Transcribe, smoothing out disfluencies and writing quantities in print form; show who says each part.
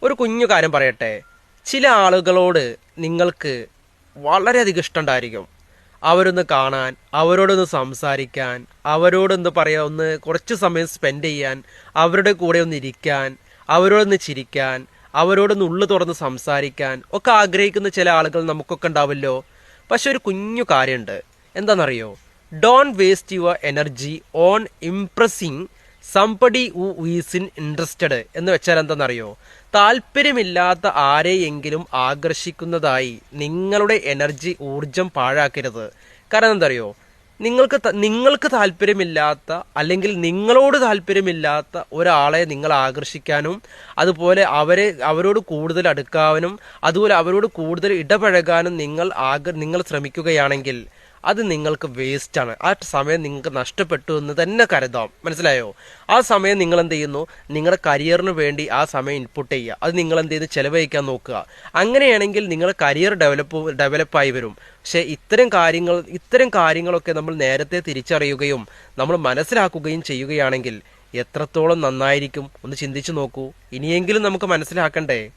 Speaker 1: ഒരു കുഞ്ഞു കാര്യം പറയട്ടെ. ചില ആളുകളോട് നിങ്ങൾക്ക് വളരെയധികം ഇഷ്ടമുണ്ടായിരിക്കും. അവരൊന്ന് കാണാൻ, അവരോടൊന്ന് സംസാരിക്കാൻ, അവരോടൊന്ന് പറയാ, ഒന്ന് കുറച്ച് സമയം സ്പെൻഡ് ചെയ്യാൻ, അവരുടെ കൂടെ ഒന്ന് ഇരിക്കാൻ, അവരോടൊന്ന് ചിരിക്കാൻ, അവരോടൊന്ന് ഉള്ളു തുറന്ന് സംസാരിക്കാൻ ഒക്കെ ആഗ്രഹിക്കുന്ന ചില ആളുകൾ നമുക്കൊക്കെ ഉണ്ടാവല്ലോ. പക്ഷെ ഒരു കുഞ്ഞു കാര്യമുണ്ട്. എന്താണെന്നറിയോ? Don't waste your energy on ഇംപ്രസിങ് somebody who is in interested എന്ന് വെച്ചാൽ എന്താണെന്നറിയോ? താല്പര്യമില്ലാത്ത ആരെയെങ്കിലും ആകർഷിക്കുന്നതായി നിങ്ങളുടെ എനർജി ഊർജം പാഴാക്കരുത്. കാരണം എന്താ അറിയോ? നിങ്ങൾക്ക് താല്പര്യമില്ലാത്ത, അല്ലെങ്കിൽ നിങ്ങളോട് താല്പര്യമില്ലാത്ത ഒരാളെ നിങ്ങൾ ആകർഷിക്കാനും, അതുപോലെ അവരോട് കൂടുതൽ അടുക്കാനും, അതുപോലെ അവരോട് കൂടുതൽ ഇടപഴകാനും നിങ്ങൾ ശ്രമിക്കുകയാണെങ്കിൽ അത് നിങ്ങൾക്ക് വേസ്റ്റാണ്. ആ സമയം നിങ്ങൾക്ക് നഷ്ടപ്പെട്ടു എന്ന് തന്നെ കരുതാം. മനസ്സിലായോ? ആ സമയം നിങ്ങൾ എന്ത് ചെയ്യുന്നു? നിങ്ങളുടെ കരിയറിന് വേണ്ടി ആ സമയം ഇൻപുട്ട് ചെയ്യുക. അത് നിങ്ങൾ എന്ത് ചെയ്ത് ചെലവഴിക്കാൻ നോക്കുക. അങ്ങനെയാണെങ്കിൽ നിങ്ങളുടെ കരിയർ ഡെവലപ്പായി വരും. പക്ഷേ ഇത്തരം കാര്യങ്ങളൊക്കെ നമ്മൾ നേരത്തെ തിരിച്ചറിയുകയും നമ്മൾ മനസ്സിലാക്കുകയും ചെയ്യുകയാണെങ്കിൽ എത്രത്തോളം നന്നായിരിക്കും ഒന്ന് ചിന്തിച്ചു നോക്കൂ. ഇനിയെങ്കിലും നമുക്ക് മനസ്സിലാക്കണ്ടേ?